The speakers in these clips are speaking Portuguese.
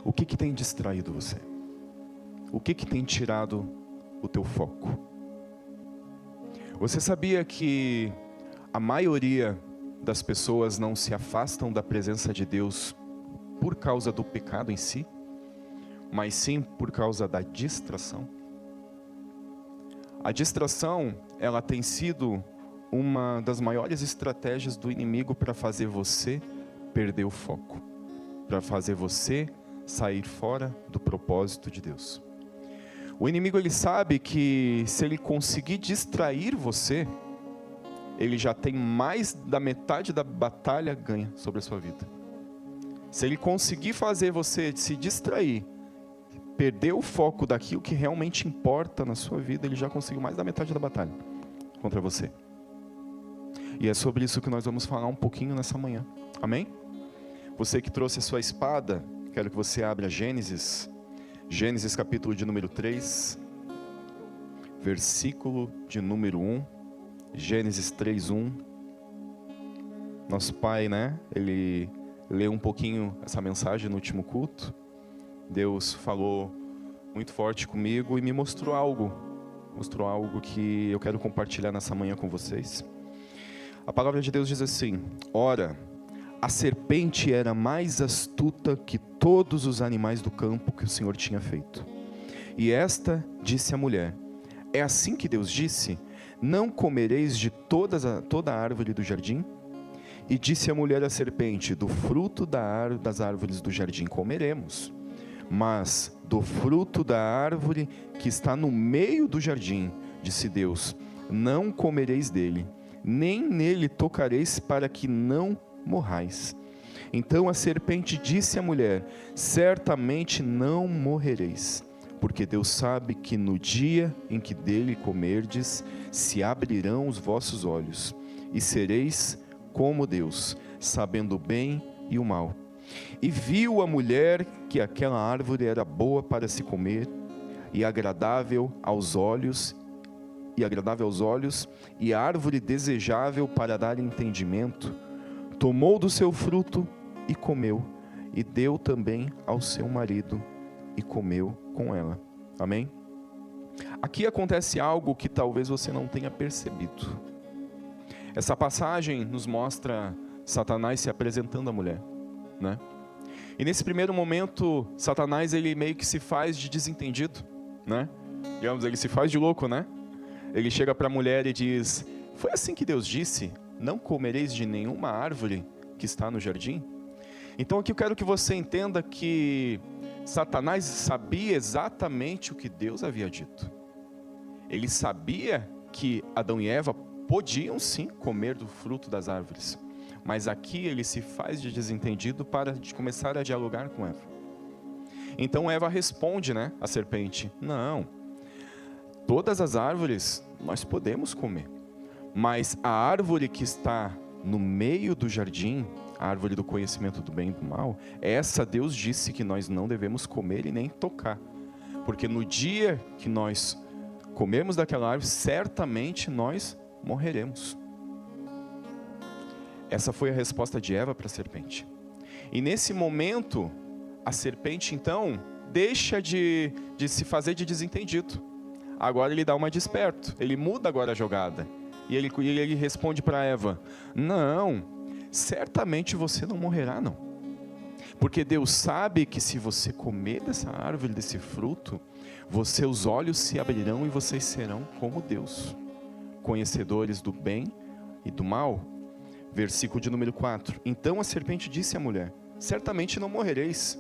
O que tem distraído você? O que tem tirado o teu foco? Você sabia que a maioria das pessoas não se afastam da presença de Deus por causa do pecado em si, mas sim por causa da distração? A distração, ela tem sido uma das maiores estratégias do inimigo para fazer você perder o foco, para fazer você sair fora do propósito de Deus. O inimigo, ele sabe que se ele conseguir distrair você, ele já tem mais da metade da batalha ganha sobre a sua vida. Se ele conseguir fazer você se distrair, perder o foco daquilo que realmente importa na sua vida, ele já conseguiu mais da metade da batalha contra você. E é sobre isso que nós vamos falar um pouquinho nessa manhã. Amém? Você que trouxe a sua espada, quero que você abra Gênesis capítulo de número 3, versículo de número 1, Gênesis 3:1. Nosso pai, ele leu um pouquinho essa mensagem no último culto. Deus falou muito forte comigo e me mostrou algo que eu quero compartilhar nessa manhã com vocês. A palavra de Deus diz assim: ora, a serpente era mais astuta que todos os animais do campo que o Senhor tinha feito. E esta disse à mulher: é assim que Deus disse, não comereis de toda a árvore do jardim? E disse a mulher à serpente: do fruto das árvores do jardim comeremos, mas do fruto da árvore que está no meio do jardim, disse Deus, não comereis dele, nem nele tocareis, para que não morrais. Então a serpente disse à mulher: certamente não morrereis, porque Deus sabe que no dia em que dele comerdes, se abrirão os vossos olhos, e sereis como Deus, sabendo o bem e o mal. E viu a mulher que aquela árvore era boa para se comer, e agradável aos olhos, e árvore desejável para dar entendimento. Tomou do seu fruto e comeu, e deu também ao seu marido, e comeu com ela. Amém? Aqui acontece algo que talvez você não tenha percebido. Essa passagem nos mostra Satanás se apresentando à mulher, E nesse primeiro momento, Satanás, ele meio que se faz de desentendido, Digamos, ele se faz de louco, Ele chega para a mulher e diz: foi assim que Deus disse, não comereis de nenhuma árvore que está no jardim? Então aqui eu quero que você entenda que Satanás sabia exatamente o que Deus havia dito. Ele sabia que Adão e Eva podiam sim comer do fruto das árvores, mas aqui ele se faz de desentendido para começar a dialogar com Eva. Então Eva responde, à serpente: não, todas as árvores nós podemos comer, mas a árvore que está no meio do jardim, a árvore do conhecimento do bem e do mal, essa Deus disse que nós não devemos comer e nem tocar, porque no dia que nós comermos daquela árvore, certamente nós morreremos. Essa foi a resposta de Eva para a serpente. E nesse momento, a serpente então deixa de se fazer de desentendido. Agora ele dá uma de esperto, ele muda agora a jogada. E ele responde para Eva: não, certamente você não morrerá não. Porque Deus sabe que se você comer dessa árvore, desse fruto, seus olhos se abrirão e vocês serão como Deus, conhecedores do bem e do mal. Versículo de número 4. Então a serpente disse à mulher: certamente não morrereis,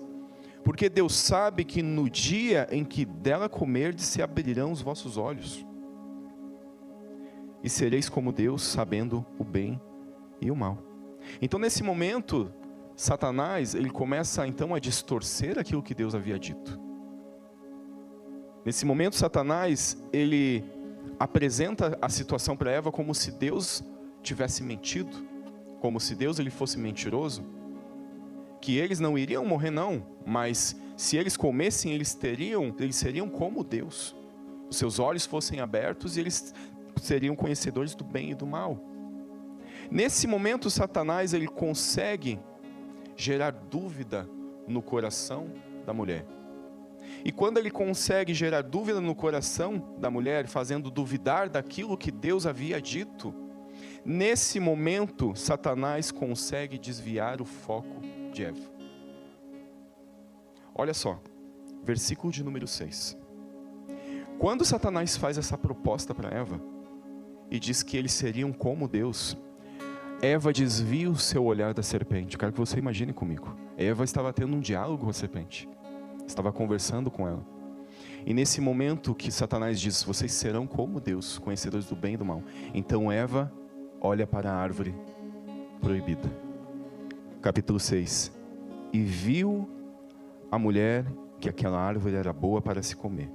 porque Deus sabe que no dia em que dela comerdes, se abrirão os vossos olhos, e sereis como Deus, sabendo o bem e o mal. Então nesse momento, Satanás, ele começa então a distorcer aquilo que Deus havia dito. Nesse momento, Satanás, ele apresenta a situação para Eva como se Deus tivesse mentido, como se Deus ele fosse mentiroso, que eles não iriam morrer não, mas se eles comessem, eles seriam como Deus. Os seus olhos fossem abertos e eles seriam conhecedores do bem e do mal. Nesse momento, Satanás ele consegue gerar dúvida no coração da mulher. E quando ele consegue gerar dúvida no coração da mulher, fazendo duvidar daquilo que Deus havia dito, nesse momento, Satanás consegue desviar o foco de Eva. Olha só, versículo de número 6. Quando Satanás faz essa proposta para Eva, e diz que eles seriam como Deus, Eva desvia o seu olhar da serpente. Eu quero que você imagine comigo. Eva estava tendo um diálogo com a serpente. Estava conversando com ela. E nesse momento que Satanás diz, vocês serão como Deus, conhecedores do bem e do mal. Então Eva olha para a árvore proibida. Capítulo 6. E viu a mulher que aquela árvore era boa para se comer,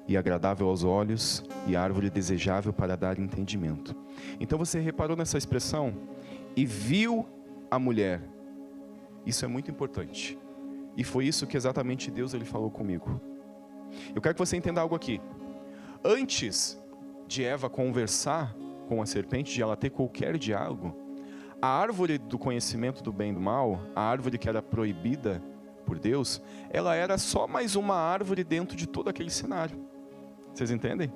e agradável aos olhos, e árvore desejável para dar entendimento. Então você reparou nessa expressão? E viu a mulher. Isso é muito importante. E foi isso que exatamente Deus ele falou comigo. Eu quero que você entenda algo aqui. Antes de Eva conversar com a serpente, de ela ter qualquer diálogo, a árvore do conhecimento do bem e do mal, a árvore que era proibida por Deus, ela era só mais uma árvore dentro de todo aquele cenário. Vocês entendem?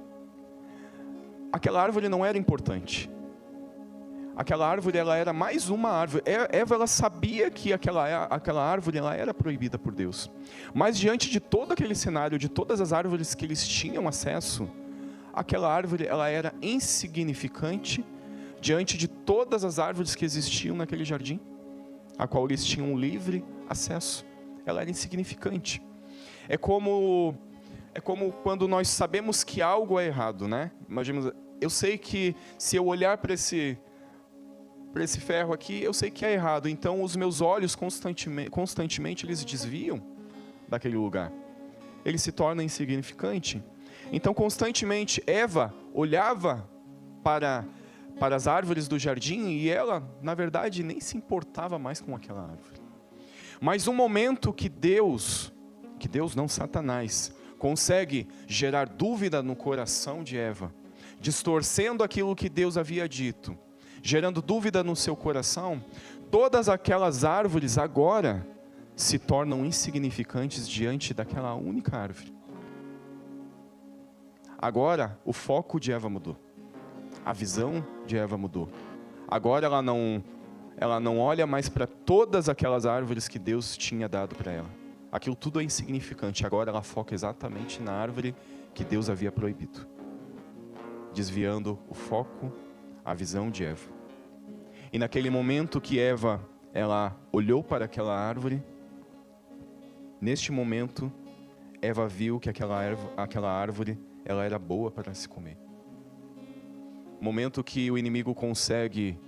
Aquela árvore não era importante. Aquela árvore, ela era mais uma árvore. Eva, ela sabia que aquela árvore, ela era proibida por Deus. Mas diante de todo aquele cenário, de todas as árvores que eles tinham acesso, aquela árvore, ela era insignificante diante de todas as árvores que existiam naquele jardim, a qual eles tinham livre acesso. Ela era insignificante. É como quando nós sabemos que algo é errado, né? Imaginemos, eu sei que se eu olhar para esse ferro aqui, eu sei que é errado. Então os meus olhos constantemente eles desviam daquele lugar. Ele se torna insignificante. Então constantemente Eva olhava para as árvores do jardim e ela, na verdade, nem se importava mais com aquela árvore. Mas um momento que Deus não, Satanás, consegue gerar dúvida no coração de Eva, distorcendo aquilo que Deus havia dito, gerando dúvida no seu coração, todas aquelas árvores agora se tornam insignificantes diante daquela única árvore. Agora o foco de Eva mudou, a visão de Eva mudou. Agora ela não olha mais para todas aquelas árvores que Deus tinha dado para ela. Aquilo tudo é insignificante. Agora ela foca exatamente na árvore que Deus havia proibido, desviando o foco, a visão de Eva. E naquele momento que Eva, ela olhou para aquela árvore, neste momento, Eva viu que aquela árvore, ela era boa para se comer. Momento que o inimigo consegue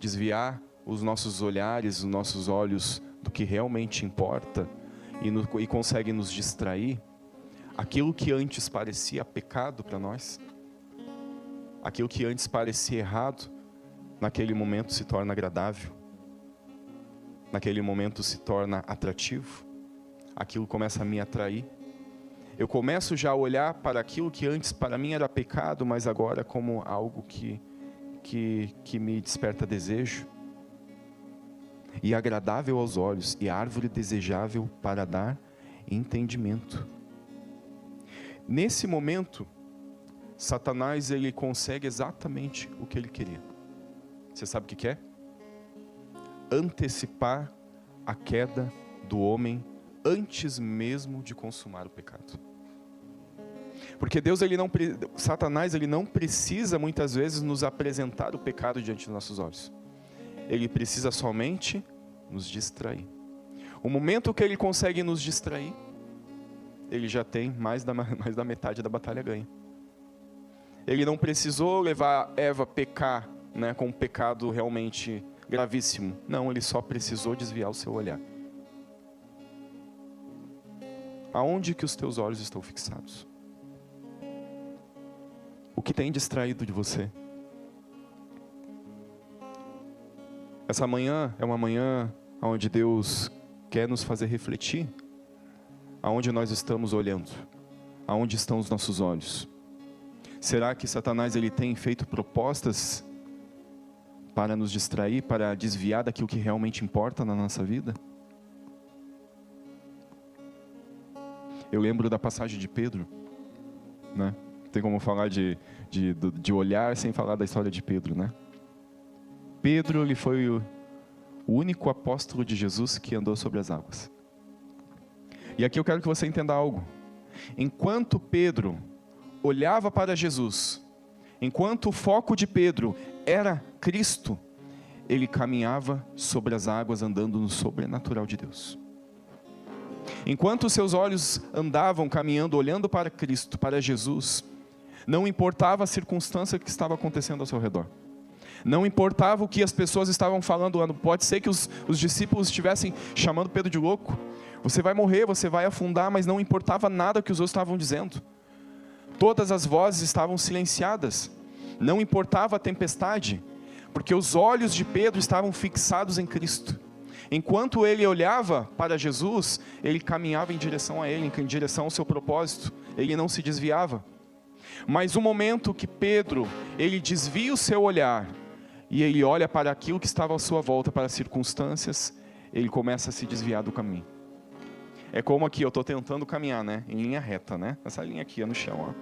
desviar os nossos olhares, os nossos olhos do que realmente importa, e consegue nos distrair. Aquilo que antes parecia pecado para nós, aquilo que antes parecia errado, naquele momento se torna agradável, naquele momento se torna atrativo, aquilo começa a me atrair. Eu começo já a olhar para aquilo que antes para mim era pecado, mas agora como algo que me desperta desejo. E agradável aos olhos, e árvore desejável para dar entendimento. Nesse momento, Satanás ele consegue exatamente o que ele queria. Você sabe o que é? Antecipar a queda do homem antes mesmo de consumar o pecado. Porque Satanás ele não precisa muitas vezes nos apresentar o pecado diante dos nossos olhos. Ele precisa somente nos distrair. O momento que ele consegue nos distrair, ele já tem mais da metade da batalha ganha. Ele não precisou levar Eva a pecar, né, com um pecado realmente gravíssimo. Não, ele só precisou desviar o seu olhar. Aonde que os teus olhos estão fixados? O que tem distraído de você? Essa manhã é uma manhã onde Deus quer nos fazer refletir. Aonde nós estamos olhando? Aonde estão os nossos olhos? Será que Satanás ele tem feito propostas para nos distrair, para desviar daquilo que realmente importa na nossa vida? eu lembro da passagem de Pedro, né? Tem como falar de olhar sem falar da história de Pedro, né? Pedro, ele foi o único apóstolo de Jesus que andou sobre as águas. E aqui eu quero que você entenda algo. Enquanto Pedro olhava para Jesus, enquanto o foco de Pedro era Cristo, ele caminhava sobre as águas, andando no sobrenatural de Deus. Enquanto seus olhos andavam caminhando, olhando para Cristo, para Jesus, não importava a circunstância que estava acontecendo ao seu redor. Não importava o que as pessoas estavam falando. Pode ser que os discípulos estivessem chamando Pedro de louco. Você vai morrer, você vai afundar, mas não importava nada que os outros estavam dizendo. Todas as vozes estavam silenciadas. Não importava a tempestade, porque os olhos de Pedro estavam fixados em Cristo. Enquanto ele olhava para Jesus, ele caminhava em direção a ele, em direção ao seu propósito. Ele não se desviava. Mas o momento que Pedro, ele desvia o seu olhar, e ele olha para aquilo que estava à sua volta, para as circunstâncias, ele começa a se desviar do caminho. É como aqui, eu estou tentando caminhar, né? Em linha reta, né? Essa linha aqui é no chão, ó.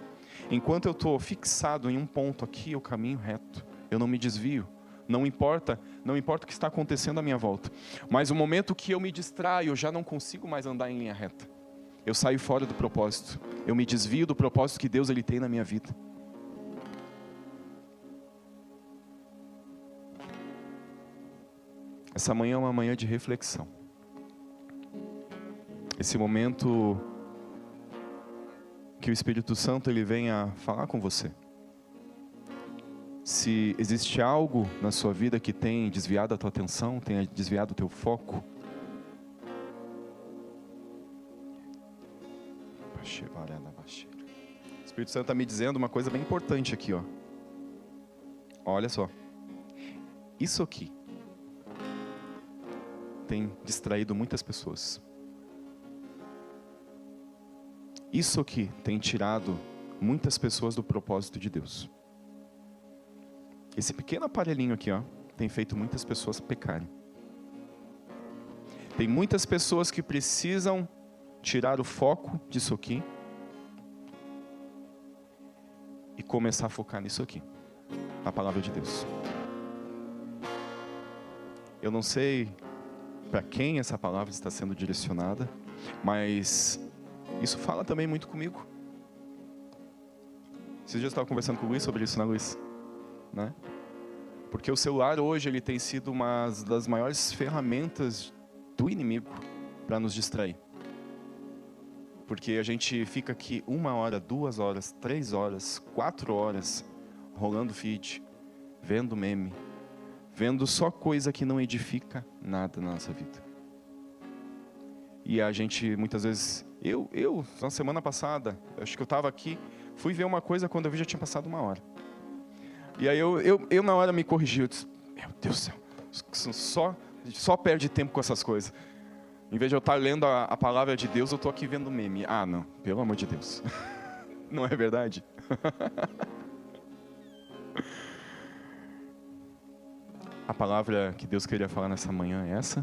Enquanto eu estou fixado em um ponto aqui, eu caminho reto. Eu não me desvio. Não importa o que está acontecendo à minha volta. Mas o momento que eu me distraio, eu já não consigo mais andar em linha reta. Eu saio fora do propósito. Eu me desvio do propósito que Deus ele tem na minha vida. Essa manhã é uma manhã de reflexão. Esse momento que o Espírito Santo ele venha falar com você. Se existe algo na sua vida que tem desviado a tua atenção, tem desviado o teu foco, o Espírito Santo está me dizendo uma coisa bem importante aqui, ó. Olha só. Isso aqui tem distraído muitas pessoas. Isso aqui tem tirado muitas pessoas do propósito de Deus. Esse pequeno aparelhinho aqui, ó, tem feito muitas pessoas pecarem. Tem muitas pessoas que precisam tirar o foco disso aqui e começar a focar nisso aqui, a palavra de Deus. Eu não sei para quem essa palavra está sendo direcionada, mas isso fala também muito comigo. Esses dias eu estava conversando com o Luiz sobre isso, né, Luiz? Né? Porque o celular hoje ele tem sido uma das maiores ferramentas do inimigo para nos distrair. Porque a gente fica aqui 1 hora, 2 horas, 3 horas, 4 horas rolando feed, vendo meme, vendo só coisa que não edifica nada na nossa vida. E a gente muitas vezes, eu na semana passada, acho que eu estava aqui, fui ver uma coisa, quando eu vi já tinha passado 1 hora. E aí eu na hora me corrigi, eu disse, meu Deus do céu, só perde tempo com essas coisas. Em vez de eu estar lendo a palavra de Deus, eu estou aqui vendo meme. Ah, não, pelo amor de Deus. Não é verdade? A palavra que Deus queria falar nessa manhã é essa.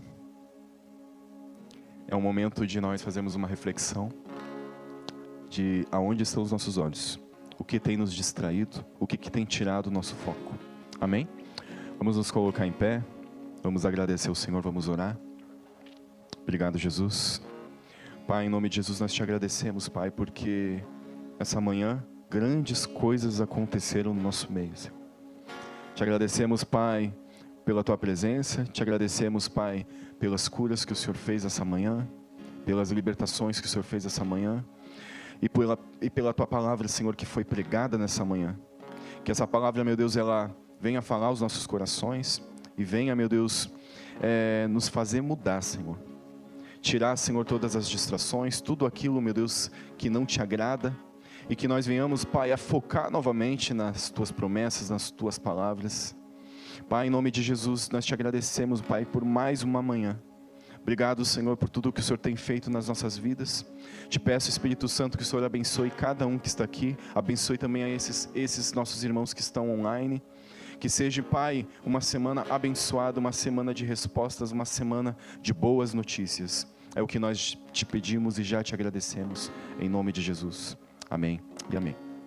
É um momento de nós fazermos uma reflexão de aonde estão os nossos olhos. O que tem nos distraído, o que tem tirado o nosso foco. Amém? Vamos nos colocar em pé, vamos agradecer ao Senhor, vamos orar. Obrigado, Jesus. Pai, em nome de Jesus nós te agradecemos, Pai, porque essa manhã grandes coisas aconteceram no nosso meio, Senhor. Te agradecemos, Pai, pela Tua presença, te agradecemos, Pai, pelas curas que o Senhor fez essa manhã, pelas libertações que o Senhor fez essa manhã, e pela Tua palavra, Senhor, que foi pregada nessa manhã. Que essa palavra, meu Deus, ela venha falar aos nossos corações, e venha, meu Deus, nos fazer mudar, Senhor. Tirar, Senhor, todas as distrações, tudo aquilo, meu Deus, que não te agrada, e que nós venhamos, Pai, a focar novamente nas Tuas promessas, nas Tuas palavras. Pai, em nome de Jesus, nós te agradecemos, Pai, por mais uma manhã. Obrigado, Senhor, por tudo que o Senhor tem feito nas nossas vidas. Te peço, Espírito Santo, que o Senhor abençoe cada um que está aqui, abençoe também a esses nossos irmãos que estão online. Que seja, Pai, uma semana abençoada, uma semana de respostas, uma semana de boas notícias. É o que nós te pedimos e já te agradecemos, em nome de Jesus. Amém e amém.